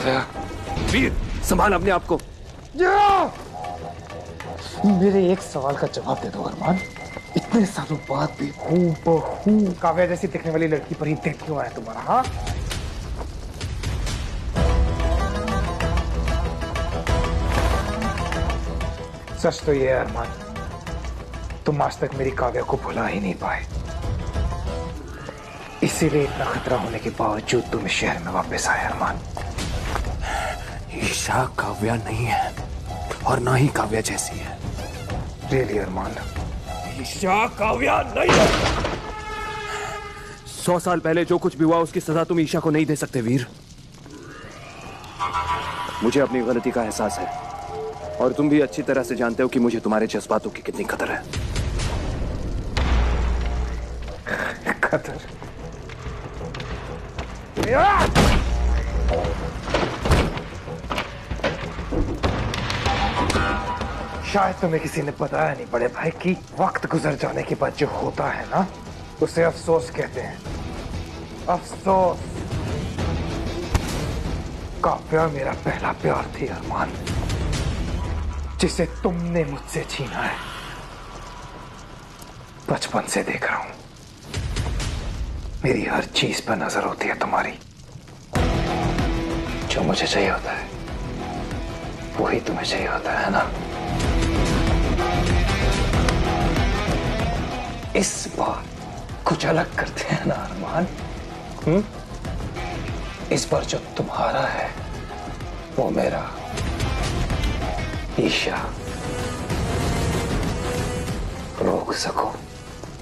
काव्या, वीर संभाल अपने आप को। मेरे एक सवाल का जवाब दे दो अरमान। इतने सालों बाद भी हूबहू काव्या जैसी दिखने वाली लड़की पर ही दिल क्यों आया तुम्हारा? हाँ, सच तो ये है अरमान, तुम आज तक मेरी काव्या को भुला ही नहीं पाए, इसीलिए इतना खतरा होने के बावजूद तुम इस शहर में वापस आए अरमान। ईशा काव्या नहीं है और ना ही काव्या जैसी है। रियली अरमान? ईशा काव्या नहीं है। 100 साल पहले जो कुछ भी हुआ उसकी सजा तुम ईशा को नहीं दे सकते वीर। मुझे अपनी गलती का एहसास है और तुम भी अच्छी तरह से जानते हो कि मुझे तुम्हारे जज्बातों की कितनी कदर है। कदर? शायद तुम्हें किसी ने बताया नहीं बड़े भाई कि वक्त गुजर जाने के बाद जो होता है ना, उसे अफसोस कहते हैं। अफसोस। काव्या मेरा पहला प्यार थी अरमान, जिसे तुमने मुझसे छीना है। बचपन से देख रहा हूं, मेरी हर चीज पर नजर होती है तुम्हारी। जो मुझे चाहिए होता है वही तुम्हें चाहिए होता है ना? इस बार कुछ अलग करते हैं ना अरमान? इस बार जो तुम्हारा है वो मेरा। ईशा, रोक सको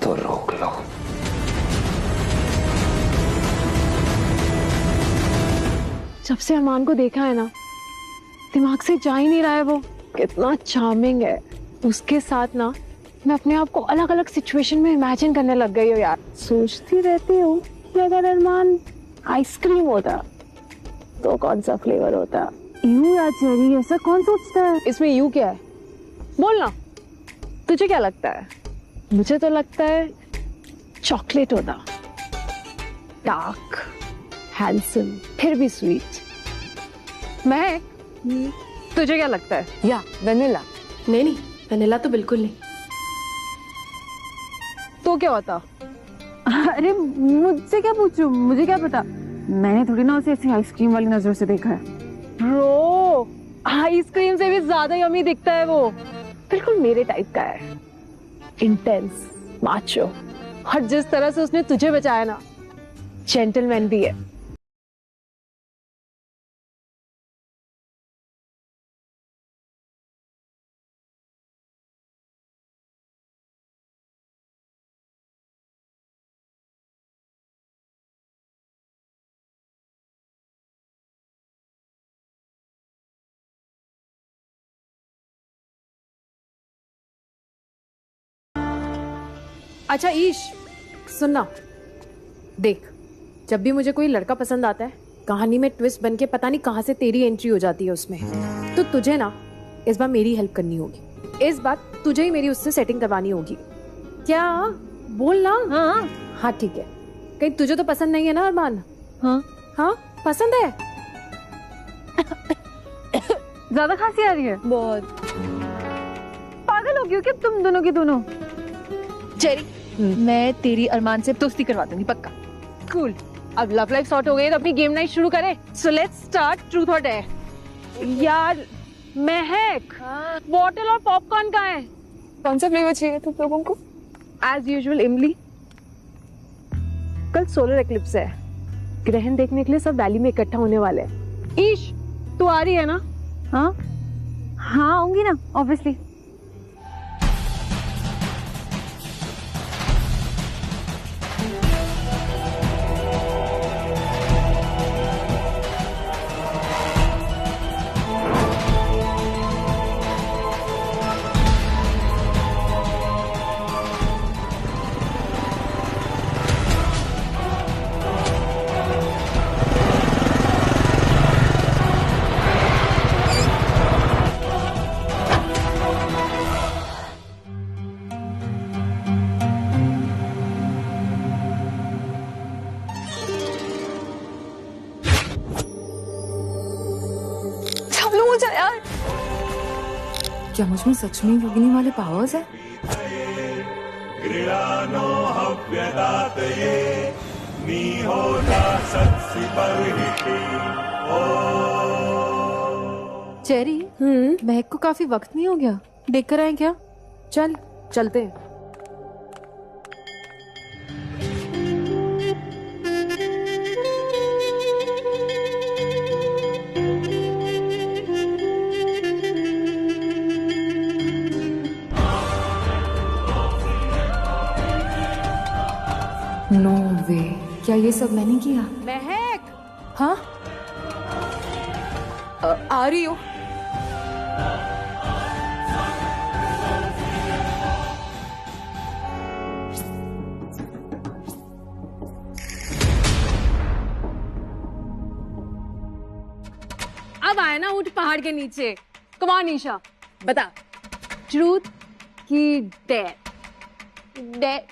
तो रोक लो। जब से अरमान को देखा है ना, दिमाग से जा ही नहीं रहा है वो। कितना चार्मिंग है। उसके साथ ना मैं अपने आप को अलग अलग सिचुएशन में इमेजिन करने लग गई हूँ यार। सोचती रहती हूँ कि अगर अरमान आइसक्रीम होता तो कौन सा फ्लेवर होता। यू या चेरी, ऐसा कौन सोचता है? इसमें यू क्या है? बोलना, तुझे क्या लगता है? मुझे तो लगता है चॉकलेट होता। डार्क, हैंडसम, फिर भी स्वीट। महक, तुझे क्या लगता है? या वेनिला? नहीं नहीं, वेनिला तो बिल्कुल नहीं। तो क्या होता? अरे मुझसे क्या पूछूं, मुझे क्या पता। मैंने थोड़ी ना उसे ऐसी आइसक्रीम वाली नजर से देखा है। ब्रो, आइसक्रीम से भी ज्यादा यम्मी दिखता है वो। बिल्कुल मेरे टाइप का है, इंटेंस, माचो। और जिस तरह से उसने तुझे बचाया ना, जेंटलमैन भी है। अच्छा ईश, सुनना, देख, जब भी मुझे कोई लड़का पसंद आता है, कहानी में ट्विस्ट बन के पता नहीं कहां से तेरी एंट्री हो जाती है उसमें। तो तुझे ना इस बार मेरी हेल्प करनी होगी। इस बार तुझे ही मेरी उससे सेटिंग करवानी होगी। क्या? बोल ना। हाँ हाँ ठीक है। कहीं तुझे तो पसंद नहीं है ना अरमान? हाँ हाँ पसंद है। ज्यादा खांसी आ रही है? बहुत। पागल हो गई हो क्या तुम दोनों की दोनों? चेरी, मैं तेरी अरमान से दोस्ती करवा दूंगी पक्का। कूल। अब लव लाइफ सॉर्ट हो गई तो अपनी गेम नाइट शुरू करें। सो लेट्स स्टार्ट ट्रूथ और डेयर। यार महक, बॉटल और पॉपकॉर्न कहाँ है? कौन सा फ्लेवर चाहिए तुम लोगों को? एज यूजुअल इमली। कल सोलर एक्लिप्स है, ग्रहण देखने के लिए सब वैली में इकट्ठा होने वाले हैं। ईश, तू आ रही है ना? हाँ हाँ आऊंगी ना, ऑब्वियसली। क्या मुझ में सच में योगिनी वाले पावर्स है? चेरी, महक को काफी वक्त नहीं हो गया? देख कर आए क्या? चल चलते हैं। नो वे, क्या ये सब मैंने किया? महक, हाँ, आ रही हो। अब आए ना ऊंट पहाड़ के नीचे। कम ऑन ईशा, बता ट्रूथ की डेयर?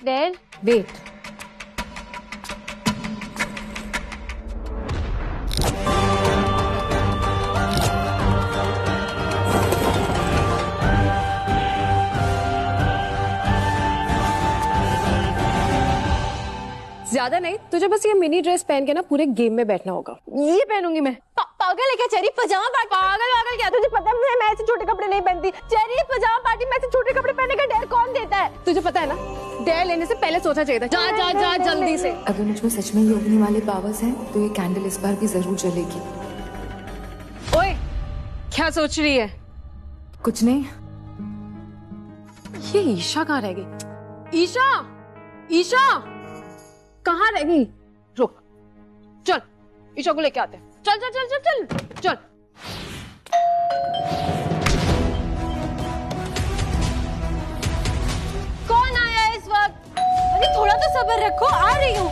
डेयर? वेट, ज्यादा नहीं, तुझे बस ये मिनी ड्रेस पहन के ना पूरे गेम में बैठना होगा। ये पहनूंगी मैं। पागल है क्या चेरी? पजामा पार्टी? पागल क्या? तुझे पता है मैं ऐसे छोटे कपड़े नहीं पहनती। चेरी, पजामा पार्टी में ऐसे छोटे कपड़े पहनने का डेयर कौन देता है? तुझे पता है ना, डेयर लेने से पहले सोचा चाहिए था। जा जा जा जल्दी से। अगर मुझ में सच में योगिनी वाले पावर्स हैं तो ये कैंडल इस बार भी जरूर जलेगी। ओए, क्या सोच रही है? कुछ नहीं। ये ईशा कहाँ रह गई? ईशा, ईशा कहाँ रह गई? रुक, चल ईशा को लेके आते हैं। चल चल चल चल चल चल। कौन आया है इस वक्त? अरे थोड़ा तो सब्र रखो, आ रही हूँ।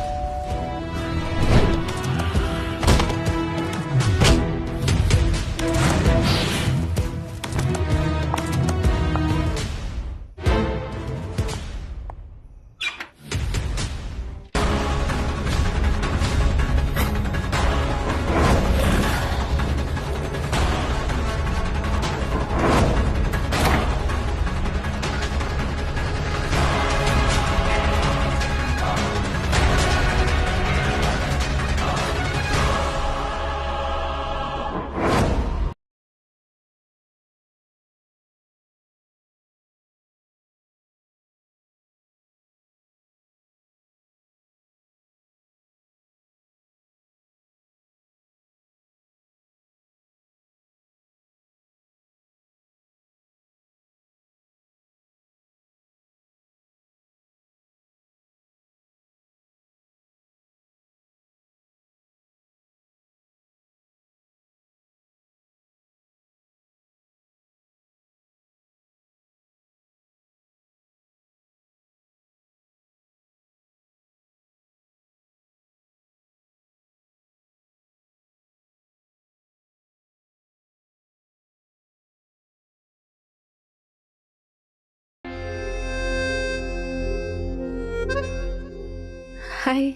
हाय।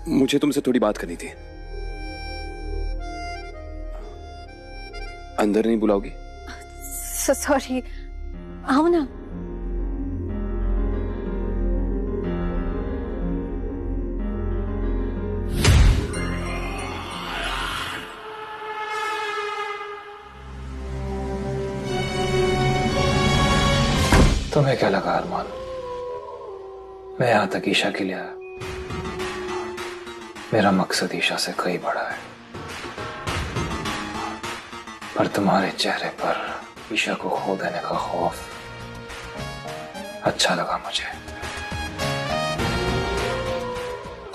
मुझे तुमसे थोड़ी बात करनी थी। अंदर नहीं बुलाओगी? सॉरी, आओ ना। तुम्हें क्या लगा अरमान, मैं यहां तक ईशा के लिए आया? मेरा मकसद ईशा से कई बड़ा है, पर तुम्हारे चेहरे पर ईशा को खो देने का खौफ अच्छा लगा मुझे।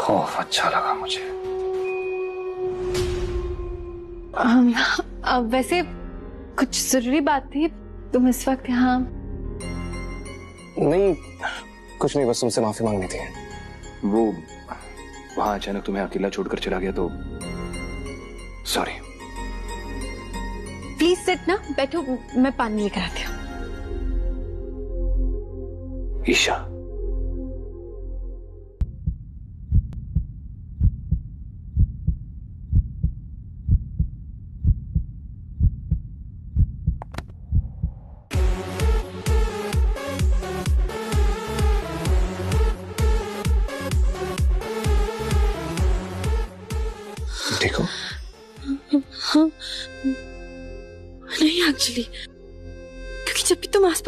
खौफ अच्छा लगा मुझे। वैसे कुछ जरूरी बात थी? तुम इस वक्त यहाँ? नहीं, कुछ नहीं, बस तुमसे माफी मांगनी थी। वो वहां अचानक तुम्हें अकेला छोड़कर चला गया तो सॉरी। प्लीज सिट ना, बैठो, मैं पानी लेकर आती हूँ। ईशा,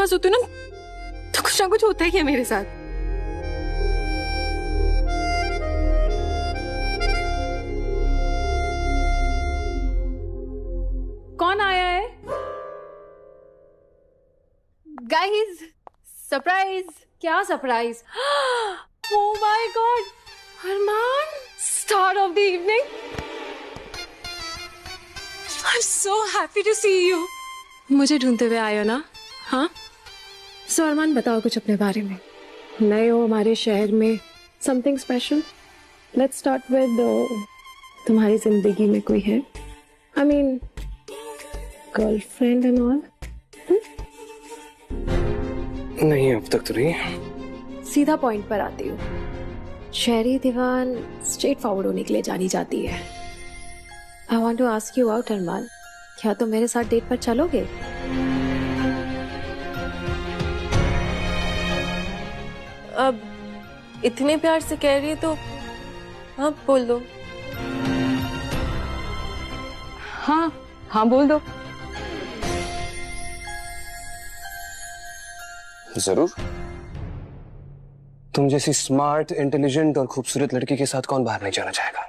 पास होती हूँ ना तो कुछ ना कुछ होता ही है मेरे साथ। कौन आया है? Guys, surprise. क्या surprise? Oh my God, Armaan, star of the evening. I am so happy to see you. मुझे ढूंढते हुए आए हो ना? हाँ, सो अरमान बताओ कुछ अपने बारे में। नए हो हमारे शहर में, something special. Let's start with तुम्हारी जिंदगी में कोई है? I mean girlfriend and all? नहीं, अब तक तो नहीं। सीधा पॉइंट पर आती हूँ। शहरी दीवान स्ट्रेट फॉरवर्ड होने के लिए जानी जाती है। I want to ask you out Armaan, क्या तुम मेरे साथ डेट पर चलोगे? अब इतने प्यार से कह रही है तो हाँ बोल दो। हाँ हाँ बोल दो। जरूर। तुम जैसी स्मार्ट, इंटेलिजेंट और खूबसूरत लड़की के साथ कौन बाहर नहीं जाना चाहेगा?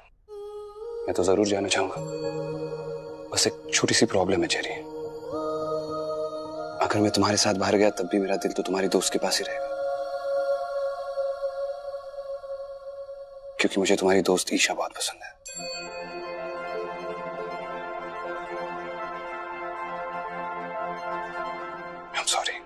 मैं तो जरूर जाना चाहूंगा। बस एक छोटी सी प्रॉब्लम है चेरी। अगर मैं तुम्हारे साथ बाहर गया तब भी मेरा दिल तो तुम्हारी दोस्त के पास ही रहेगा, क्योंकि मुझे तुम्हारी दोस्त ईशा बहुत पसंद है। I'm sorry.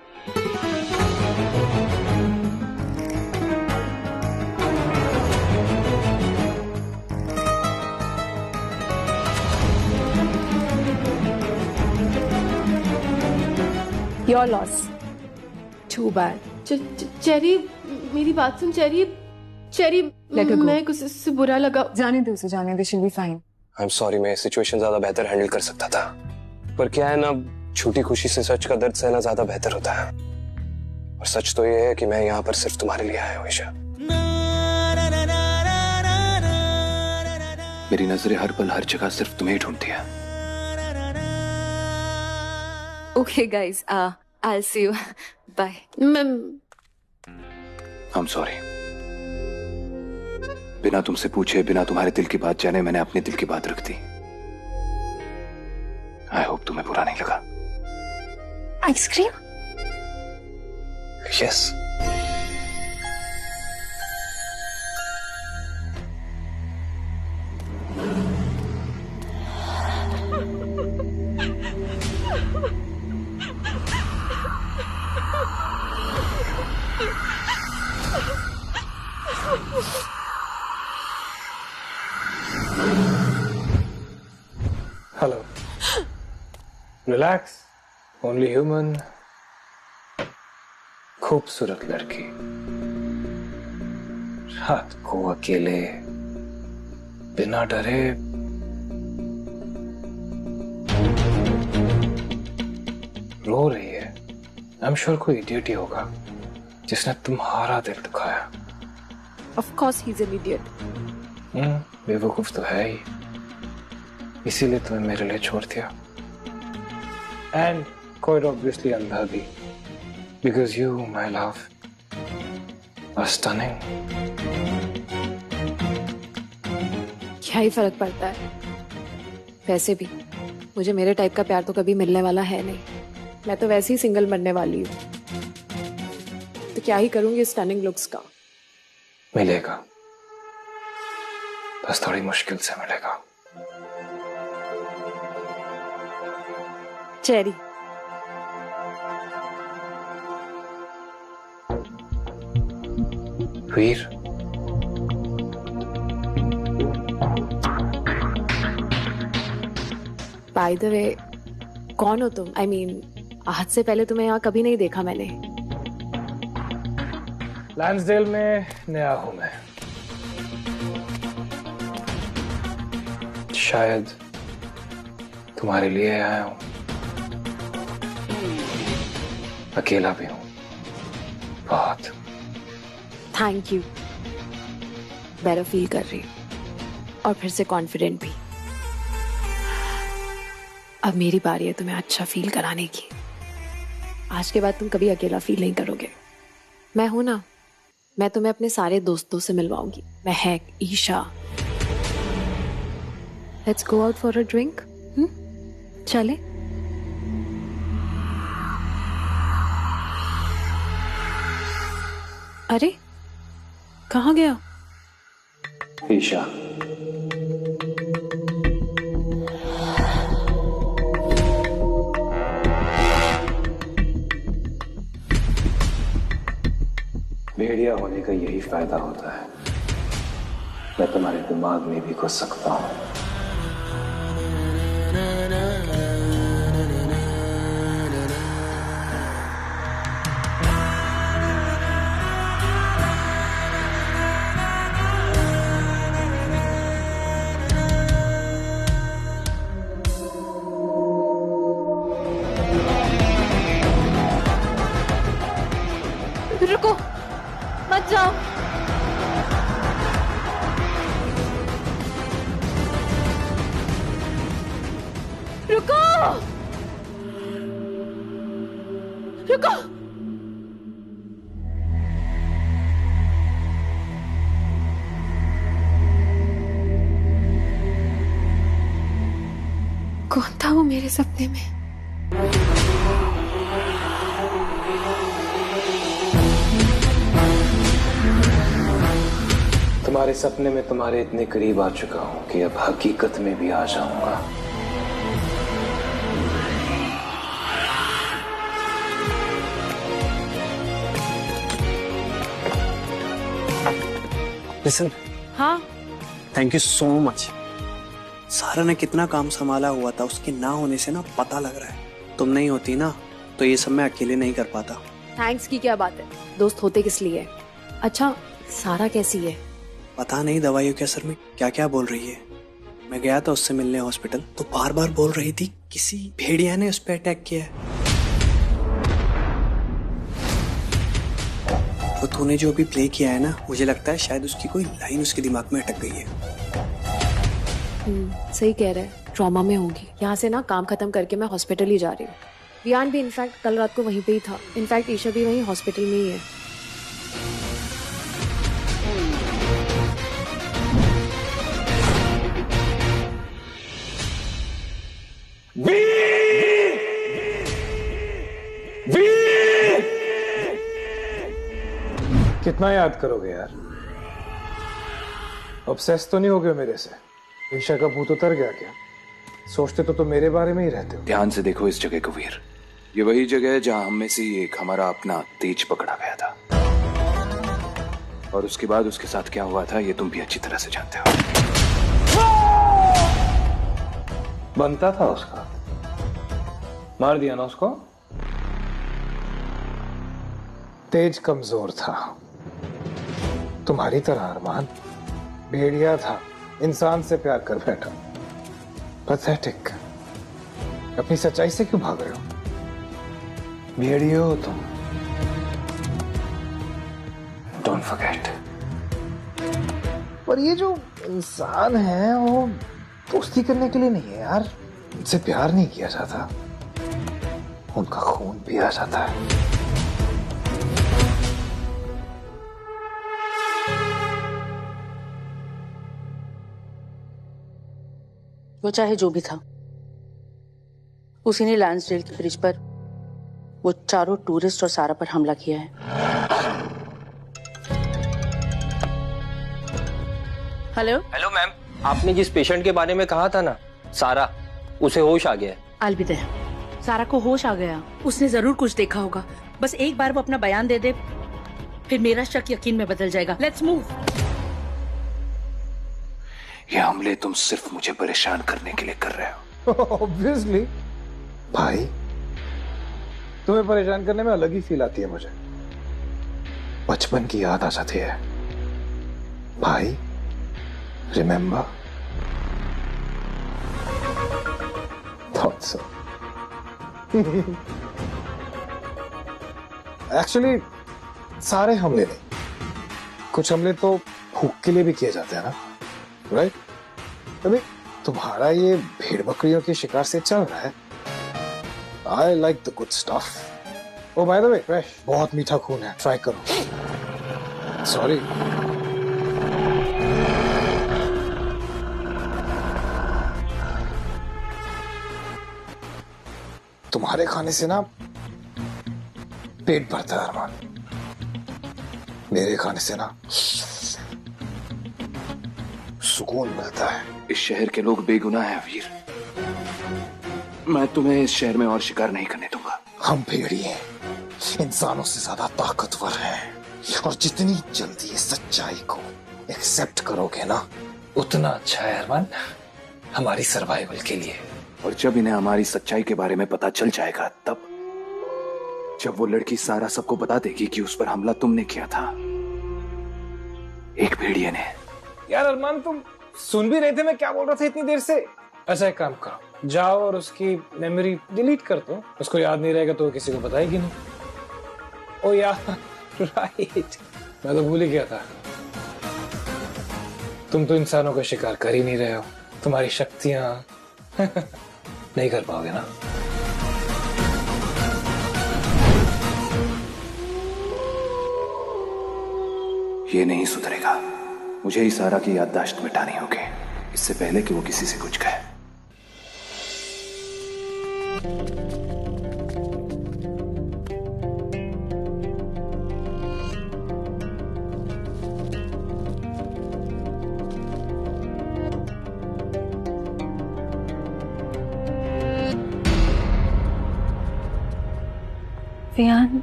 Your loss. Too bad. Cherry, मेरी बात सुन चेरी। चेरी, मैं कुछ इससे बुरा लगा। जाने दे उसे, जाने दे, she'll be fine. I'm sorry, मैं सिचुएशन ज्यादा बेहतर हैंडल कर सकता था, पर क्या है ना, छोटी खुशी से सच का दर्द सहना ज्यादा बेहतर होता है। और सच तो ये है कि मैं यहाँ पर सिर्फ तुम्हारे लिए आया हूँ ईशा। मेरी नजरें हर पल हर जगह सिर्फ तुम्हें ही ढूंढती है। Okay guys, I'll see you. Bye. I'm sorry. बिना तुमसे पूछे, बिना तुम्हारे दिल की बात जाने मैंने अपने दिल की बात रख दी। I hope तुम्हें बुरा नहीं लगा। Ice cream? Yes. Hello. Relax, only human. खूबसूरत लड़की, रात को अकेले बिना डरे रो रही है। आई एम श्योर कोई इडियट ही होगा जिसने तुम्हारा दिल दुखाया। Of course he's an idiot. बेवकूफ तो है ही, इसीलिए तुम्हें मेरे लिए छोड़ दिया। एंड quite obviously अंधा भी, because you, my love, are stunning. क्या ही फर्क पड़ता है? वैसे भी मुझे मेरे टाइप का प्यार तो कभी मिलने वाला है नहीं। मैं तो वैसे ही सिंगल मरने वाली हूँ, तो क्या ही करूंगी स्टनिंग लुक्स का। मिलेगा, बस थोड़ी मुश्किल से मिलेगा। चेरी, वीर, बाय द वे, कौन हो तुम? आई मीन, आज से पहले तुम्हें यहाँ कभी नहीं देखा मैंने। लैंसडेल में नया हूं मैं। शायद तुम्हारे लिए आया हूं। अकेला भी हूं बहुत। Thank you. बेटर फील कर रही हूँ और फिर से कॉन्फिडेंट भी। अब मेरी बारी है तुम्हें अच्छा फील कराने की। आज के बाद तुम कभी अकेला फील नहीं करोगे। मैं हूं ना, मैं तुम्हें अपने सारे दोस्तों से मिलवाऊंगी। Mehak, Isha. Let's go out for a drink. चले? अरे कहाँ गया? ईशा, भेड़िया होने का यही फायदा होता है, मैं तुम्हारे दिमाग में भी घुस सकता हूं। रुको, मत जाओ। रुको, रुको। कौन था वो मेरे सपने में? तुम्हारे सपने में तुम्हारे इतने करीब आ चुका हूं कि अब हकीकत में भी आ जाऊंगा। लिसन, हाँ थैंक यू सो मच। सारा ने कितना काम संभाला हुआ था, उसके ना होने से ना पता लग रहा है। तुम नहीं होती ना तो ये सब मैं अकेले नहीं कर पाता। थैंक्स की क्या बात है, दोस्त होते किस लिए? अच्छा सारा कैसी है? पता नहीं दवाइयों के असर में क्या क्या बोल रही है। मैं गया था उससे मिलने हॉस्पिटल, तो बार बार बोल रही थी किसी भेड़िया ने उस पर अटैक किया है। वो तूने जो अभी प्ले किया है ना, मुझे लगता है शायद उसकी कोई लाइन उसके दिमाग में अटक गई है। सही कह रहा है, ट्रॉमा में होगी। यहाँ से ना काम खत्म करके मैं हॉस्पिटल ही जा रही हूँ। वियान भी इनफैक्ट कल रात को वहीं पे ही था। इनफैक्ट ईशा भी वहीं हॉस्पिटल में ही है। कितना याद करोगे यार? ऑब्सेस तो नहीं हो गए मेरे से? ईशा का भूत उतर गया क्या? सोचते तो मेरे बारे में ही रहते हो। ध्यान से देखो इस जगह को वीर, ये वही जगह है जहां हम में से एक हमारा अपना तेज पकड़ा गया था, और उसके बाद उसके साथ क्या हुआ था ये तुम भी अच्छी तरह से जानते हो। बनता था उसका, मार दिया ना उसको। तेज कमजोर था, तुम्हारी तरह अरमान भेड़िया था, इंसान से प्यार कर बैठा। पैथेटिक। अपनी सच्चाई से क्यों भाग रहे हो? भेड़िया हो तुम। Don't forget. पर ये जो इंसान है वो दोस्ती करने के लिए नहीं है यार, उनसे प्यार नहीं किया जाता, उनका खून पिया जाता है। वो चाहे जो भी था, उसी ने लैंसडेल के ब्रिज पर वो चारों टूरिस्ट और सारा पर हमला किया है। हेलो हेलो मैम, आपने जिस पेशेंट के बारे में कहा था ना, सारा, उसे होश आ गया है। अलविदा। सारा को होश आ गया? उसने जरूर कुछ देखा होगा। बस एक बार वो अपना बयान दे दे, फिर मेरा शक यकीन में बदल जाएगा। Let's move. ये हमले तुम सिर्फ मुझे परेशान करने के लिए कर रहे हो। ऑब्वियसली भाई, तुम्हें परेशान करने में अलग ही फील आती है मुझे। बचपन की याद आ जाती है भाई। रिमेम्बर? Thought so. एक्चुअली सारे हमले नहीं, कुछ हमले तो भूख के लिए भी किए जाते हैं ना, राइट? अभी तुम्हारा ये भेड़ बकरियों के शिकार से चल रहा है। I like the good stuff. Oh by the way fresh, बहुत मीठा खून है, ट्राई करो। सॉरी। तुम्हारे खाने से ना पेट भरता है अरमान, मेरे खाने से ना सुकून मिलता है। इस शहर के लोग बेगुनाह हैं वीर, मैं तुम्हें इस शहर में और शिकार नहीं करने दूंगा। हम भेड़िए इंसानों से ज्यादा ताकतवर हैं, और जितनी जल्दी इस सच्चाई को एक्सेप्ट करोगे ना उतना अच्छा है अरमान, हमारी सर्वाइवल के लिए। और जब इन्हें हमारी सच्चाई के बारे में पता चल जाएगा, तब जब वो लड़की सारा सबको बता देगी कि उस पर हमला तुमने किया था, एक भेड़िए ने। यार अरमान, तुम सुन भी रहे थे मैं क्या बोल रहा था इतनी देर से? ऐसा एक काम करो, जाओ और उसकी मेमोरी डिलीट कर दो, उसको याद नहीं रहेगा तो किसी को बताएगी नहीं। ओ यार राइट, मैं तो भूल ही गया था, तुम तो इंसानों का शिकार कर ही नहीं रहे हो, तुम्हारी शक्तियां नहीं कर पाओगे ना। ये नहीं सुधरेगा, मुझे ही सारा की याददाश्त मिटानी होगी, इससे पहले कि वो किसी से कुछ कहे। वियान,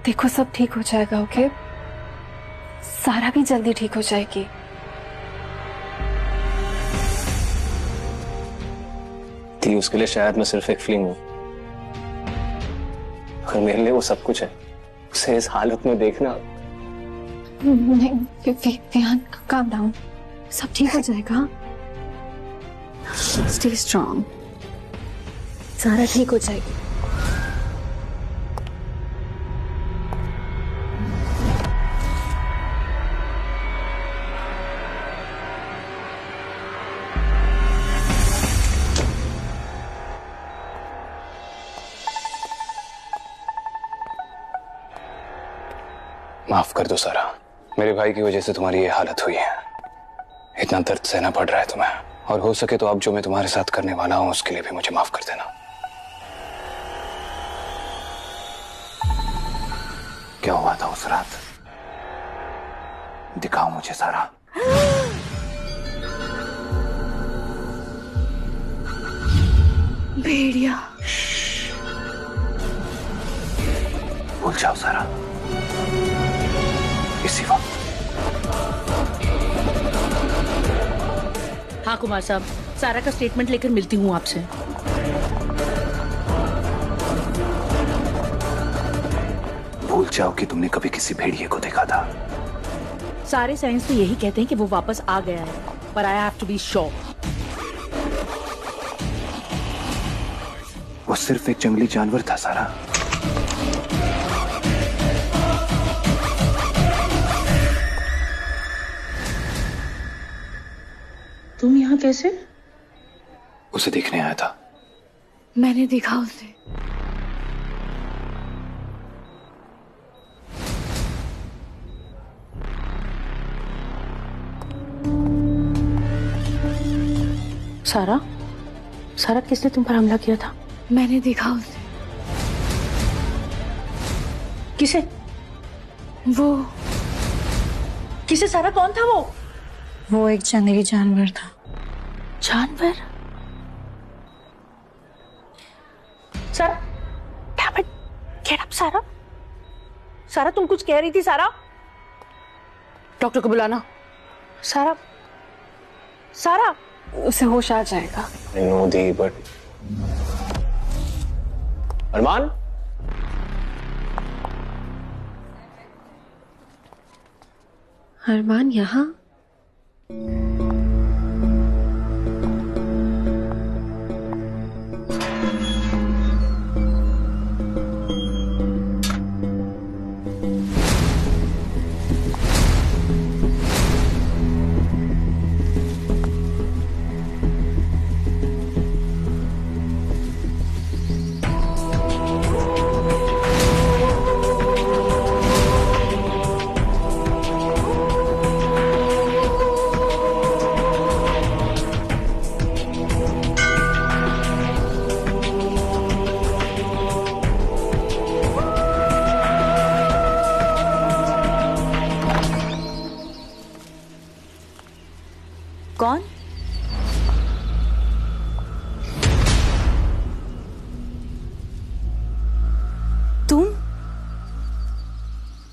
देखो सब ठीक हो जाएगा, ओके? सारा भी जल्दी ठीक हो जाएगी। थी उसके लिए शायद मैं सिर्फ एक फीलिंग हूं, और मेरे लिए वो सब कुछ है। उसे इस हालत में देखना। नहीं वियान, काम डाउन, सब ठीक हो जाएगा। स्टे स्ट्रॉन्ग, सारा ठीक हो जाएगी। माफ कर दो सारा, मेरे भाई की वजह से तुम्हारी ये हालत हुई है, इतना दर्द सहना पड़ रहा है तुम्हें, और हो सके तो अब जो मैं तुम्हारे साथ करने वाला हूं उसके लिए भी मुझे माफ कर देना। क्या हुआ था उस रात? दिखाओ मुझे सारा। भेड़िया। भूल जाओ सारा, इसी वक्त। हाँ कुमार साहब, सारा का स्टेटमेंट लेकर मिलती हूँ आपसे। भूल जाओ कि तुमने कभी किसी भेड़िए को देखा था। सारे साइंस तो यही कहते हैं कि वो वापस आ गया है, पर I have to be sure. वो सिर्फ एक जंगली जानवर था सारा। तुम यहाँ कैसे? उसे देखने आया था। मैंने देखा उसे। सारा, सारा किसने तुम पर हमला किया था? मैंने देखा उसे। किसे? वो किसे? सारा कौन था वो? वो एक जंगली जानवर था। जानवर? सारा, damn it, get up सारा। सारा तुम कुछ कह रही थी सारा? डॉक्टर को बुलाना। सारा, सारा। उसे होश आ जाएगा। I know दी, but अरमान? अरमान यहाँ?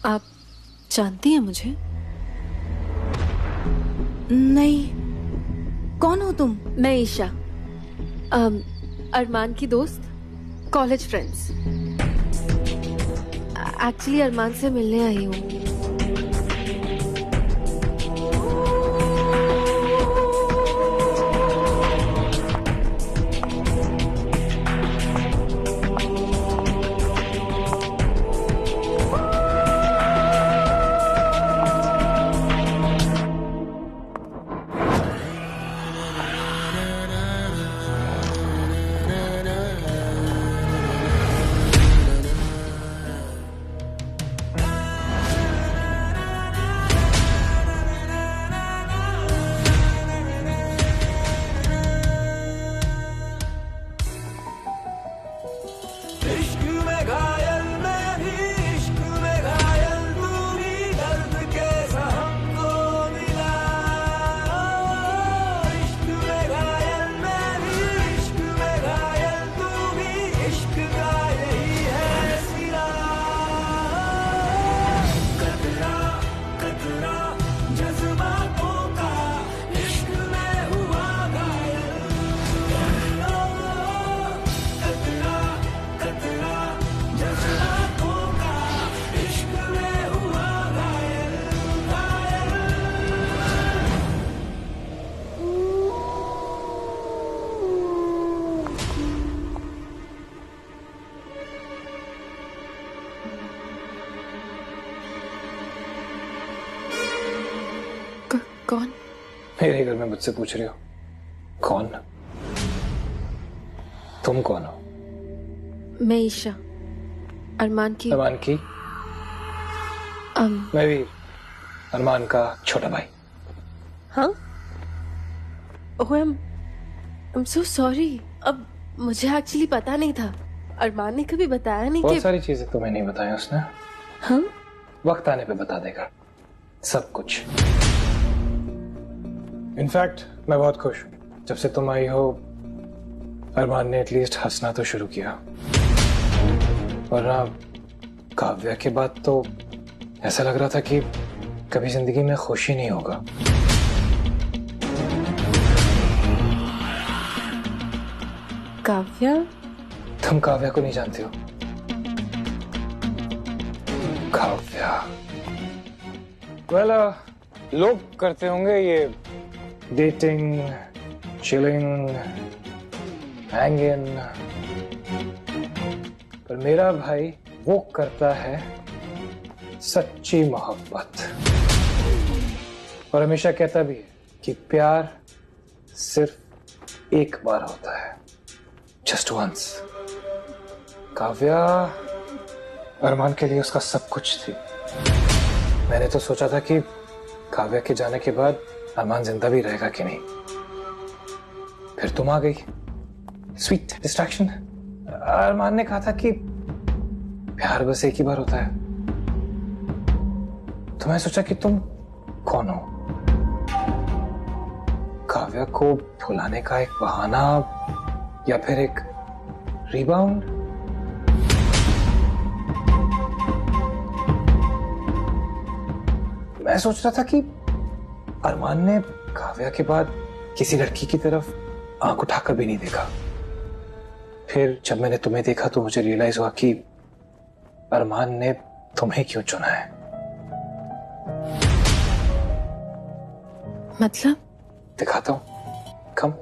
आप जानती हैं मुझे? नहीं, कौन हो तुम? मैं ईशा, अरमान की दोस्त, कॉलेज फ्रेंड्स। एक्चुअली अरमान से मिलने आई हूँ। कौन? मेरे घर में मुझसे पूछ रही हो कौन? तुम कौन हो? मैं ईशा, अरमान की। अरमान की? मैं भी अरमान का छोटा भाई। हाँ? ओह, I'm so sorry। अब मुझे एक्चुअली पता नहीं था, अरमान ने कभी बताया नहीं। बहुत सारी चीजें तुम्हें नहीं बताई उसने। हाँ? वक्त आने पे बता देगा सब कुछ। इनफैक्ट मैं बहुत खुश हूं, जब से तुम आई हो अरमान ने एटलीस्ट हंसना तो शुरू किया, वरना काव्या के बाद तो ऐसा लग रहा था कि कभी जिंदगी में खुशी नहीं होगा। काव्या? तुम काव्या को नहीं जानती हो? काव्या लोग करते होंगे ये डेटिंग, चिलिंग, हैंगिंग, पर मेरा भाई वो करता है सच्ची मोहब्बत, और हमेशा कहता भी है कि प्यार सिर्फ एक बार होता है, जस्ट वंस। काव्या अरमान के लिए उसका सब कुछ थी। मैंने तो सोचा था कि काव्या के जाने के बाद अरमान जिंदा भी रहेगा कि नहीं, फिर तुम आ गई, स्वीट डिस्ट्रैक्शन। अरमान ने कहा था कि प्यार बस एक ही बार होता है, तो मैं सोचा कि तुम कौन हो? काव्या को भुलाने का एक बहाना या फिर एक रिबाउंड? मैं सोच रहा था कि अरमान ने काव्या के बाद किसी लड़की की तरफ आंख उठाकर भी नहीं देखा। फिर जब मैंने तुम्हें देखा तो मुझे रियलाइज हुआ कि अरमान ने तुम्हें क्यों चुना है। मतलब? दिखाता हूं, कम।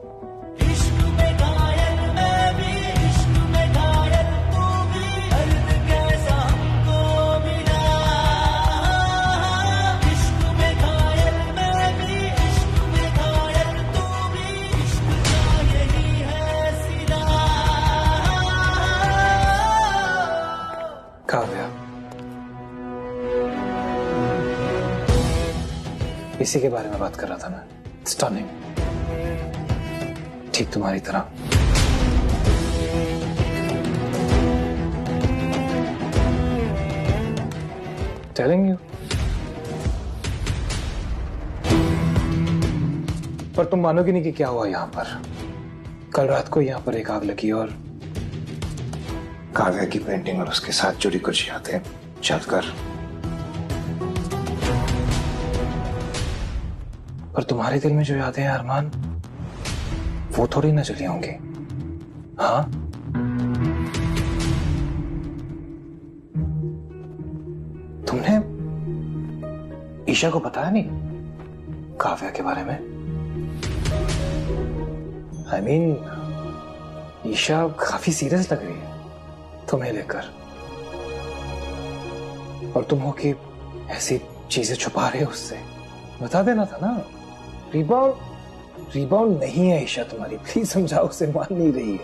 काव्या, इसी के बारे में बात कर रहा था मैं। स्टनिंग, ठीक तुम्हारी तरह। Telling you. पर तुम मानोगे नहीं कि क्या हुआ यहां पर। कल रात को यहां पर एक आग लगी और काव्या की पेंटिंग और उसके साथ जुड़ी कुछ यादें जलकर पर तुम्हारे दिल में जो यादें हैं अरमान, वो थोड़ी ना चली होंगी। हाँ, तुमने ईशा को बताया नहीं काव्या के बारे में? I mean, ईशा काफी सीरियस लग रही है तुम्हें लेकर, और तुम हो कि ऐसी चीजें छुपा रहे हो उससे। बता देना था ना। रिबाउंड नहीं है ईशा तुम्हारी, प्लीज समझाओ उसे, मान नहीं रही है।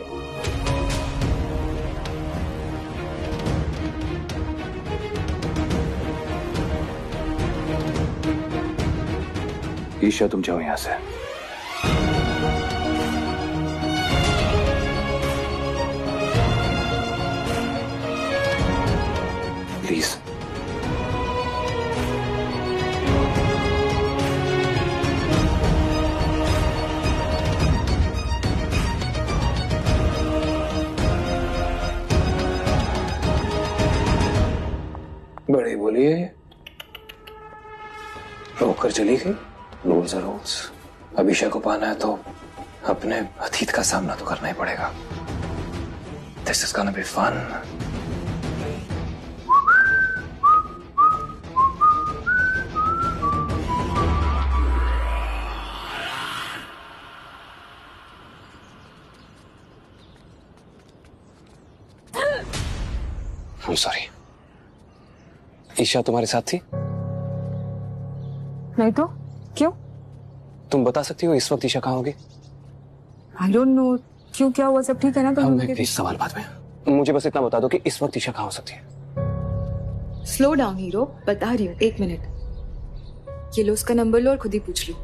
ईशा तुम जाओ यहां से। प्लीज। बड़ी बोली है, रोक कर चली गई। Rules are rules. अब ईशा को पाना है तो अपने अतीत का सामना तो करना ही पड़ेगा। This is gonna be fun. I'm sorry। Isha तुम्हारे साथ थी? नहीं तो क्यों? तुम बता सकती हो इस वक्त ईशा कहाँ होगी? I don't know. क्यों, क्या हुआ? सब ठीक है ना? तुम प्लीज सवाल बाद में, मुझे बस इतना बता दो कि इस वक्त ईशा कहाँ हो सकती है। स्लो डाउन हीरो, बता रही हूँ, 1 मिनट। ये लो उसका नंबर लो और खुद ही पूछ लो।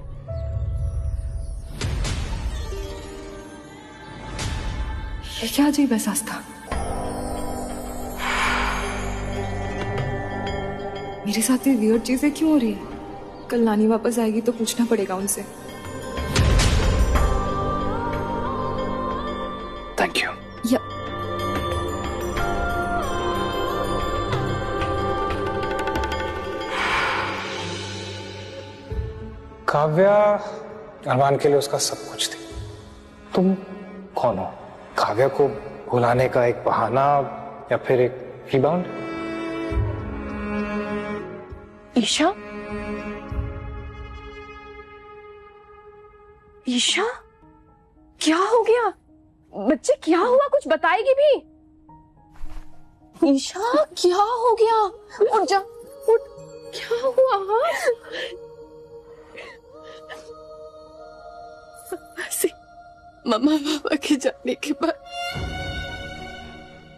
ये क्या अजीब एहसास था? मेरे साथ ये वियर्ड चीजें क्यों हो रही है? कल नानी वापस आएगी तो पूछना पड़ेगा उनसे। Thank you. या काव्या अरमान के लिए उसका सब कुछ थी। तुम कौन हो? काव्या को भुलाने का एक बहाना या फिर एक रिबाउंड? ईशा? ईशा? क्या हो गया बच्चे? क्या हुआ? कुछ बताएगी भी? ईशा क्या हो गया? उठ जा, उठ। क्या हुआ? मम्मा पापा के जाने के बाद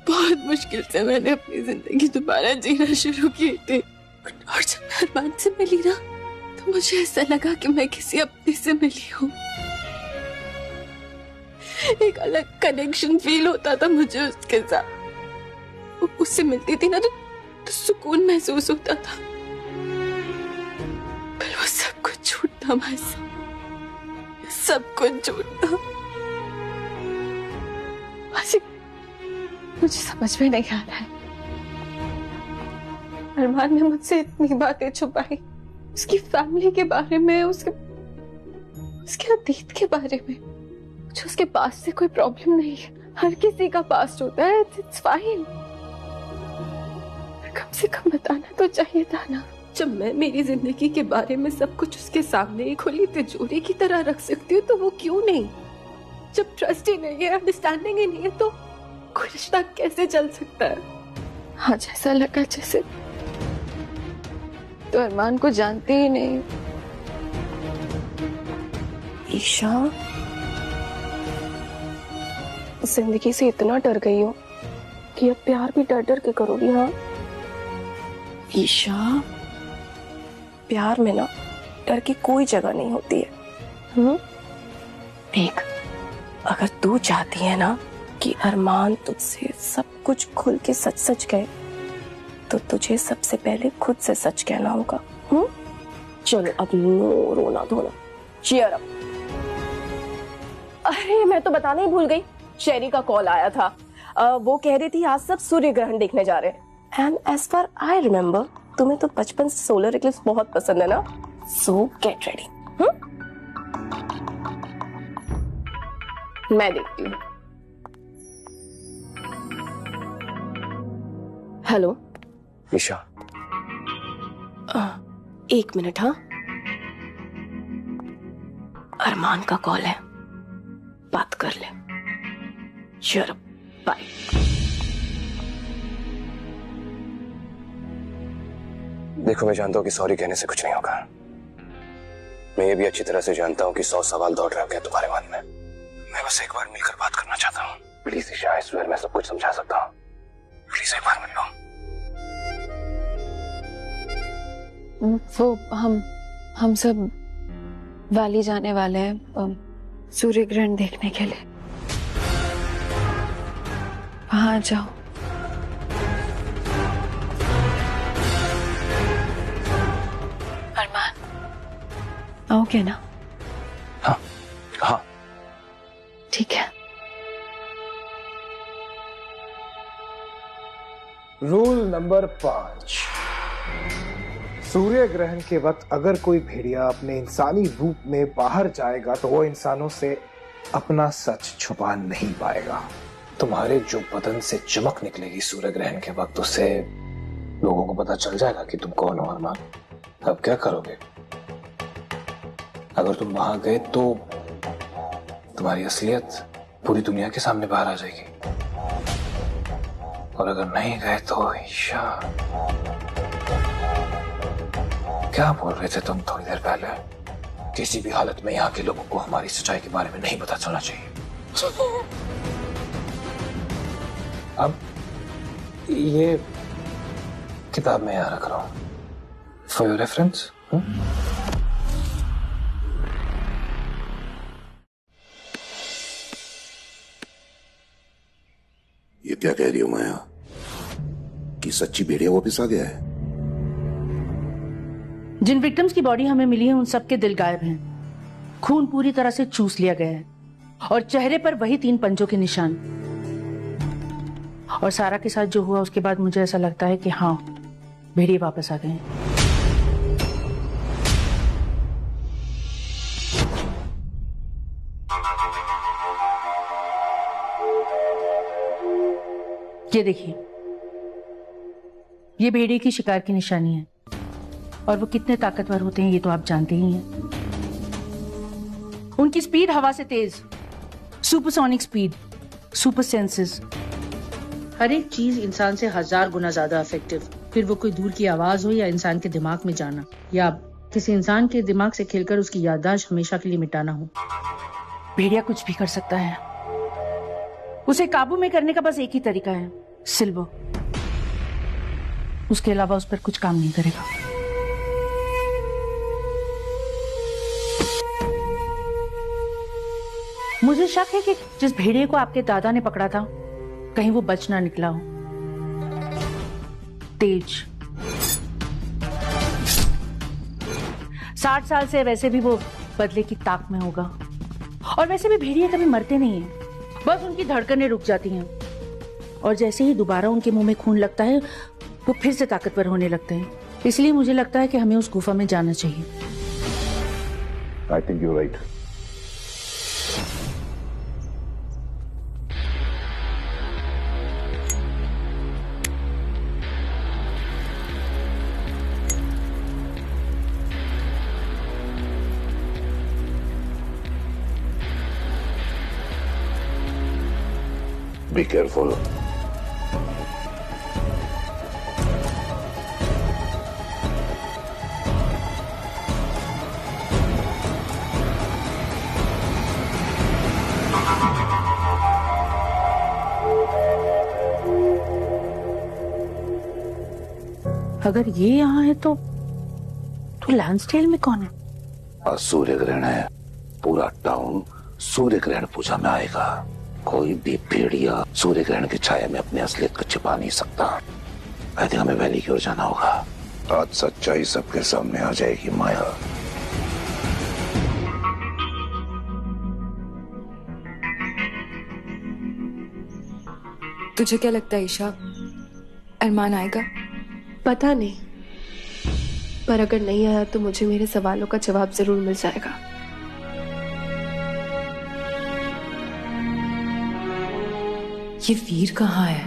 बहुत मुश्किल से मैंने अपनी जिंदगी दोबारा जीना शुरू की थी, और जब मैं अरमान से मिली ना तो मुझे ऐसा लगा कि मैं किसी अपने से मिली हूँ। एक अलग कनेक्शन फील होता था मुझे उसके साथ। उससे मिलती थी ना तो सुकून महसूस होता था। पर वो सब कुछ झूठ था मासी, सब कुछ झूठ था। मासी मुझे समझ में नहीं आ रहा है, अरमान ने मुझसे इतनी बातें छुपाई, उसकी फैमिली के बारे में, उसके अतीत के बारे में। मुझे उसके पास से कोई प्रॉब्लम नहीं है, हर किसी का पास्ट होता है, इट्स फाइन। कम से कम बताना तो चाहिए था ना। जब मैं मेरी जिंदगी के बारे में सब कुछ उसके सामने एक खुली तिजोरी की तरह रख सकती हूँ तो वो क्यों नहीं? जब ट्रस्ट ही नहीं है, अंडरस्टैंडिंग ही नहीं है, तो कोई रिश्ता कैसे चल सकता है? आज ऐसा लगा जैसे तो अरमान को जानती ही नहीं। ईशा, जिंदगी से इतना डर गई हो कि अब प्यार भी डर डर के करोगी? हाँ ईशा, प्यार में ना डर की कोई जगह नहीं होती है। देख, अगर तू चाहती है ना कि अरमान तुझसे सब कुछ खुल के सच सच कहे तो तुझे सबसे पहले खुद से सच कहना होगा। चलो अब नो रोना धोना, चीयर अप। अरे मैं तो बताना ही भूल गई, शेरी का कॉल आया था। वो कह रही थी आज सब सूर्य ग्रहण देखने जा रहे हैं। And as far I remember तुम्हें तो बचपन से सोलर इक्लिप्स बहुत पसंद है ना, सो गेट रेडी। मैं देखती हूँ। हेलो ईशा, एक मिनट। हाँ, अरमान का कॉल है, बात कर ले। चलो बाय। देखो, मैं जानता हूँ कि सॉरी कहने से कुछ नहीं होगा। मैं ये भी अच्छी तरह से जानता हूँ कि 100 सवाल दौड़ रहे होंगे तुम्हारे मन में। मैं बस एक बार मिलकर बात करना चाहता हूँ। प्लीज ईशा, आई स्वेयर मैं सब कुछ समझा सकता हूँ। प्लीज एक बार मिल लो। वो हम सब वाली जाने वाले हैं सूर्य ग्रहण देखने के लिए। वहां जाओ। अरमान, आओगे ना? हाँ हाँ ठीक है। रूल नंबर 5, सूर्य ग्रहण के वक्त अगर कोई भेड़िया अपने इंसानी रूप में बाहर जाएगा तो वो इंसानों से अपना सच छुपा नहीं पाएगा। तुम्हारे जो बदन से चमक निकलेगी सूर्य ग्रहण के वक्त, उससे लोगों को पता चल जाएगा कि तुम कौन हो अरमान। अब क्या करोगे? अगर तुम वहां गए तो तुम्हारी असलियत पूरी दुनिया के सामने बाहर आ जाएगी, और अगर नहीं गए तो ईशा। क्या बोल रहे थे तुम थोड़ी देर पहले? किसी भी हालत में यहाँ के लोगों को हमारी सच्चाई के बारे में नहीं पता चलना चाहिए। अब ये किताब मैं यहाँ रख रहा हूँ फॉर योर रेफरेंस। ये क्या कह रही हो माया कि सच्ची भेड़िया वापिस आ गया है? जिन विक्टिम्स की बॉडी हमें मिली है उन सबके दिल गायब हैं। खून पूरी तरह से चूस लिया गया है और चेहरे पर वही 3 पंजों के निशान। और सारा के साथ जो हुआ उसके बाद मुझे ऐसा लगता है कि हाँ, भेड़िए वापस आ गए हैं। ये देखिए, ये भेड़िए की शिकार की निशानी है, और वो कितने ताकतवर होते हैं ये तो आप जानते ही हैं। उनकी स्पीड हवा से तेज, सुपरसोनिक स्पीड, सुपर सेंसेस, हर एक चीज इंसान से 1000 गुना ज्यादा इफेक्टिव। फिर वो कोई दूर की आवाज हो या इंसान के दिमाग में जाना, या किसी इंसान के दिमाग से खेलकर उसकी याददाश्त हमेशा के लिए मिटाना हो। भेड़िया कुछ भी कर सकता है। उसे काबू में करने का बस एक ही तरीका है, सिल्वर। उसके अलावा उस पर कुछ काम नहीं करेगा। मुझे शक है कि जिस भेड़िए को आपके दादा ने पकड़ा था, कहीं वो बच ना निकला हो। तेज, 60 साल से वैसे भी वो बदले की ताक में होगा। और वैसे भी भेड़िए कभी मरते नहीं हैं, बस उनकी धड़कनें रुक जाती हैं, और जैसे ही दोबारा उनके मुंह में खून लगता है वो फिर से ताकतवर होने लगते हैं। इसलिए मुझे लगता है कि हमें उस गुफा में जाना चाहिए। I think you're right. Be careful. अगर ये यहाँ है तो लैंसडेल में कौन है? आज सूर्य ग्रहण है, पूरा टाउन सूर्य ग्रहण पूजा में आएगा। कोई भी भेड़िया सूर्य ग्रहण की छाया में अपनी असलियत को छिपा नहीं सकता। आई थिंक हमें वैली की ओर जाना होगा। आज सच्चाई सबके सामने आ जाएगी माया। तुझे क्या लगता है ईशा, अरमान आएगा? पता नहीं, पर अगर नहीं आया तो मुझे मेरे सवालों का जवाब जरूर मिल जाएगा। ये वीर कहाँ है?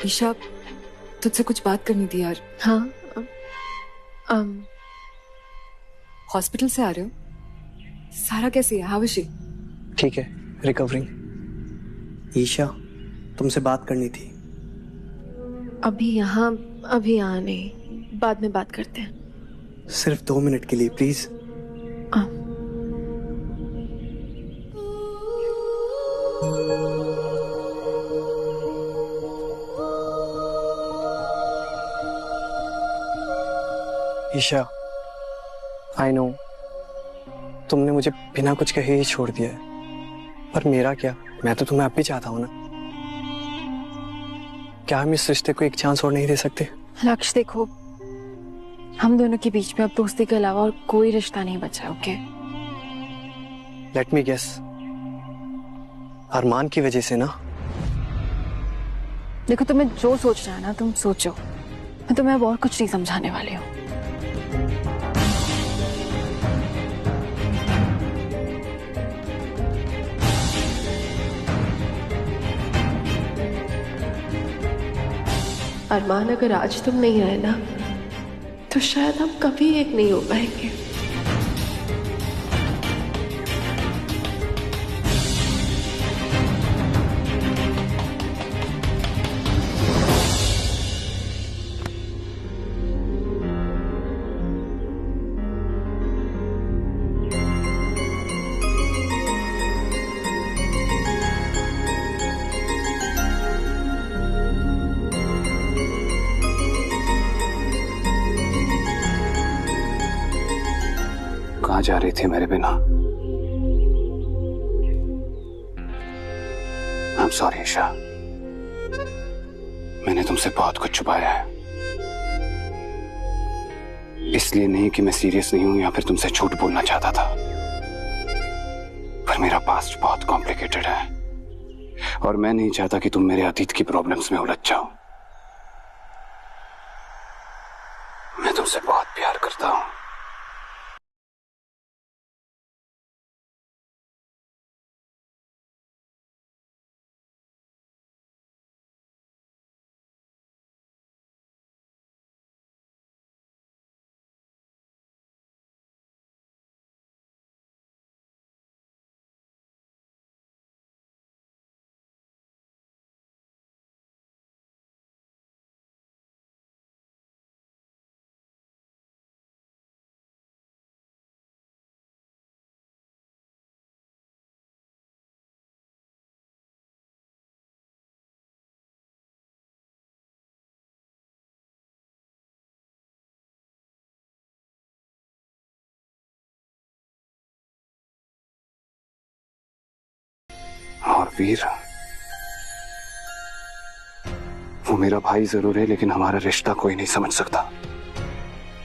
ईशा, तुझसे कुछ बात करनी थी यार। हाँ। हॉस्पिटल से आ रहे हो? सारा कैसी है? How is she? ठीक है, रिकवरिंग। ईशा, तुमसे बात करनी थी। अभी यहाँ नहीं, बाद में बात करते हैं। सिर्फ 2 मिनट के लिए प्लीज। ईशा, आई नो तुमने मुझे बिना कुछ कहे ही छोड़ दिया है, पर मेरा क्या? मैं तो तुम्हें अब भी चाहता हूं ना। क्या हम इस रिश्ते को एक चांस और नहीं दे सकते? लक्ष्य, देखो, हम दोनों के बीच में अब दोस्ती के अलावा और कोई रिश्ता नहीं बचा। ओके, लेट मी गेस, अरमान की वजह से ना? देखो, तुम्हें जो सोचना है ना तुम सोचो, मैं तुम्हें अब और कुछ नहीं समझाने वाली हूँ। अरमान, अगर आज तुम नहीं आए ना तो शायद हम कभी एक नहीं हो पाएंगे। कहाँ जा रही थी मेरे बिना? I'm sorry ईशा, मैंने तुमसे बहुत कुछ छुपाया है। इसलिए नहीं कि मैं सीरियस नहीं हूं या फिर तुमसे झूठ बोलना चाहता था, पर मेरा पास्ट बहुत कॉम्प्लिकेटेड है और मैं नहीं चाहता कि तुम मेरे अतीत की प्रॉब्लम्स में उलझ जाओ। मैं तुमसे बहुत प्यार करता हूं। और वीर, वो मेरा भाई जरूर है, लेकिन हमारा रिश्ता कोई नहीं समझ सकता।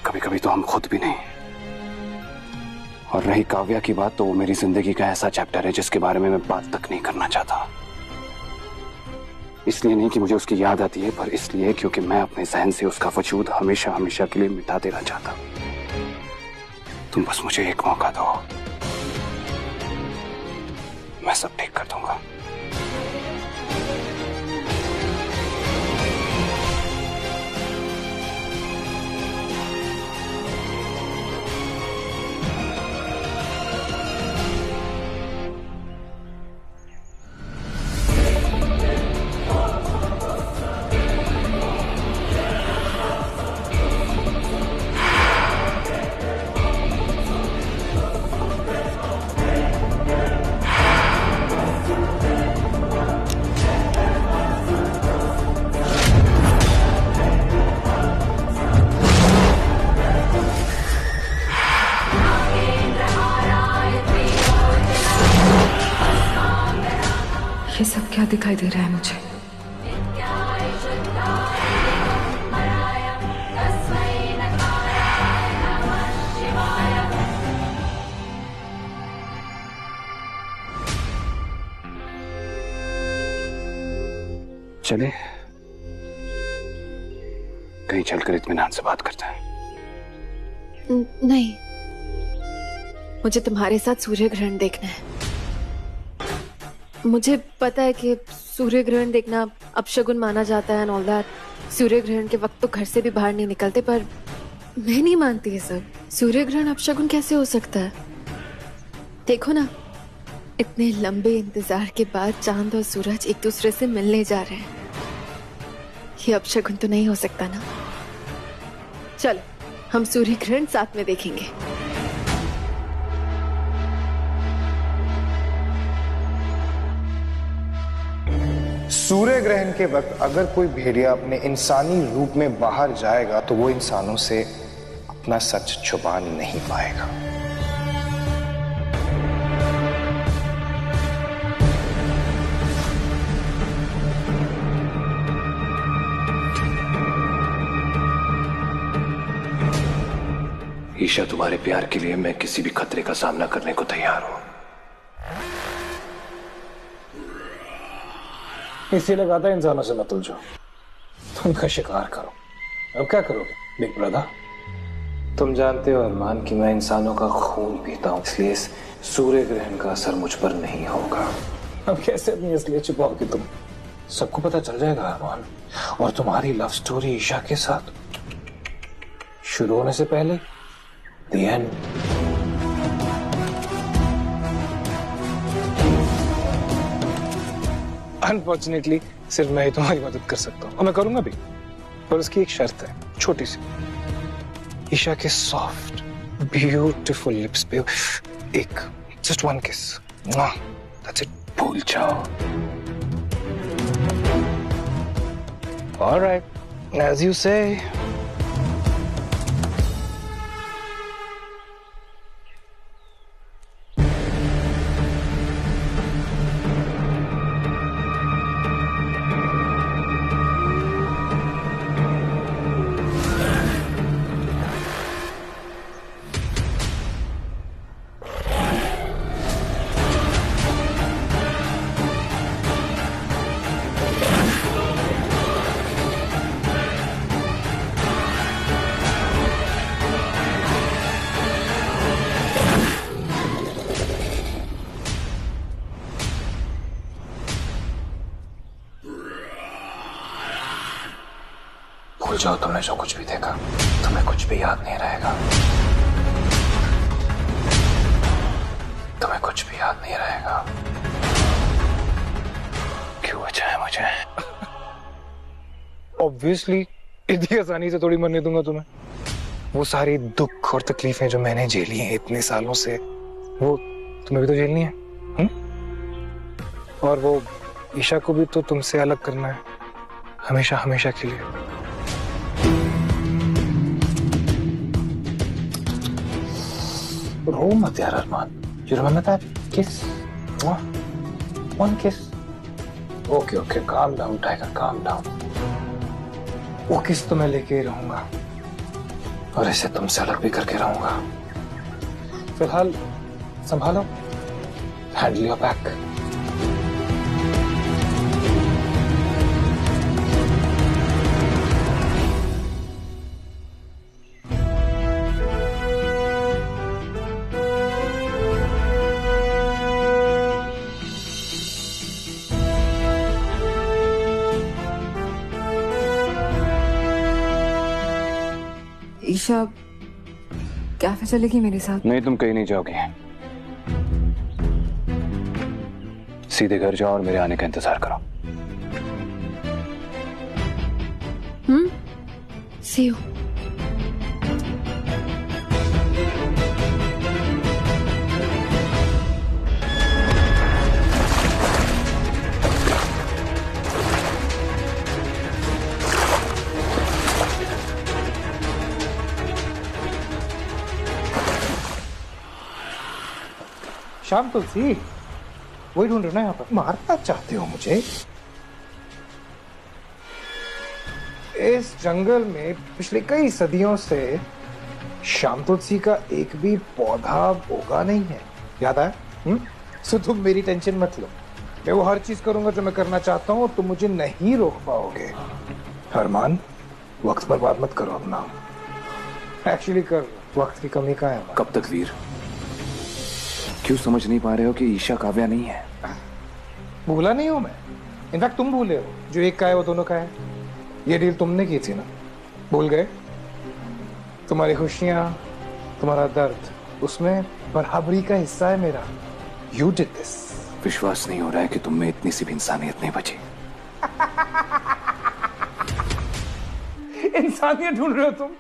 कभी कभी तो हम खुद भी नहीं। और रही काव्या की बात, तो वो मेरी जिंदगी का ऐसा चैप्टर है जिसके बारे में मैं बात तक नहीं करना चाहता। इसलिए नहीं कि मुझे उसकी याद आती है, पर इसलिए क्योंकि मैं अपने जहन से उसका वजूद हमेशा हमेशा के लिए मिटा देना चाहता। तुम बस मुझे एक मौका दो, मैं सब ठीक कर दूंगा। ये सब क्या दिखाई दे रहा है मुझे? चले, कहीं चलकर इत्मीनान से बात करते हैं। नहीं, मुझे तुम्हारे साथ सूर्य ग्रहण देखना है। मुझे पता है कि सूर्य ग्रहण देखना अपशगुन माना जाता है एंड ऑल दैट। सूर्य ग्रहण के वक्त तो घर से भी बाहर नहीं निकलते, पर मैं नहीं मानती ये सब। सूर्य ग्रहण अपशगुन कैसे हो सकता है? देखो ना, इतने लंबे इंतजार के बाद चांद और सूरज एक दूसरे से मिलने जा रहे हैं। ये अपशगुन तो नहीं हो सकता ना। चलो, हम सूर्य ग्रहण साथ में देखेंगे। सूर्य ग्रहण के वक्त अगर कोई भेड़िया अपने इंसानी रूप में बाहर जाएगा तो वो इंसानों से अपना सच छुपा नहीं पाएगा। ईशा, तुम्हारे प्यार के लिए मैं किसी भी खतरे का सामना करने को तैयार हूं। इसीलिए कहा था इंसानों से मत उलझो, तुमका शिकार करो। अब क्या करोगे बिग ब्रदर? तुम जानते हो अरमान कि मैं इंसानों का खून पीता हूं, इसलिए इस सूर्य ग्रहण का असर मुझ पर नहीं होगा। अब कैसे अपनी असलियत छुपाओगे तुम? सबको पता चल जाएगा अरमान। और तुम्हारी लव स्टोरी ईशा के साथ शुरू होने से पहले The end. अनफॉर्चुनेटली सिर्फ मैं ही तुम्हारी मदद कर सकता हूँ, और मैं करूंगा भी, पर उसकी एक शर्त है, छोटी सी। ईशा के सॉफ्ट ब्यूटीफुल लिप्स पे एक जस्ट वन किस, दैट्स इट, भूल जाओ। ऑलराइट, एज यू से। भूल जाओ तुमने जो कुछ भी देखा, तुम्हें कुछ भी याद नहीं रहेगा। तुम्हें कुछ भी याद नहीं रहेगा। क्यों अच्छा है मुझे? ऑब्वियसली इतनी आसानी से थोड़ी मरने दूंगा तुम्हें। वो सारी दुख और तकलीफें जो मैंने झेली हैं इतने सालों से, वो तुम्हें भी तो झेलनी है। और वो ईशा को भी तो तुमसे अलग करना है, हमेशा हमेशा के लिए। रो मत यार अरमान। You remember that kiss? One kiss. Okay, calm down, Tiger, calm down. वो किस तो मैं लेके ही रहूंगा, और इसे तुमसे अलग भी करके रहूंगा। फिलहाल संभालो, handle your back. Isha cafe चलेगी मेरे साथ? नहीं, तुम कहीं नहीं जाओगी। सीधे घर जाओ और मेरे आने का इंतजार करो। See you. शाम तुलसी, वही ढूंढ रहे हो ना यहाँ पर? मारना चाहते हो मुझे? इस जंगल में पिछले कई सदियों से शाम तुलसी का एक भी पौधा उगा नहीं है, याद है? सो तुम मेरी टेंशन मत लो, मैं वो हर चीज करूंगा जो मैं करना चाहता हूँ, और तुम मुझे नहीं रोक पाओगे। अरमान, वक्त बर्बाद मत करो अपना। एक्चुअली कर, वक्त की कमी का है। कब तक वीर? क्यों समझ नहीं पा रहे हो कि ईशा काव्या नहीं है? भूला नहीं हूं मैं, इनफैक्ट तुम भूले हो। जो एक का है वो दोनों का है। ये डील तुमने की थी ना, भूल गए? तुम्हारी खुशियां, तुम्हारा दर्द, उसमें बराबरी का हिस्सा है मेरा। You did this. विश्वास नहीं हो रहा है कि तुम में इतनी सी भी इंसानियत नहीं बची। इंसानियत ढूंढ रहे हो तुम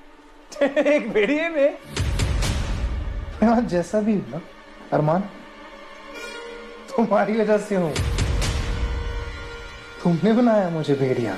एक भेड़िए में? मैं जैसा भी हूं ना अरमान, तुम्हारी वजह से हूं। तुमने बनाया मुझे भेड़िया।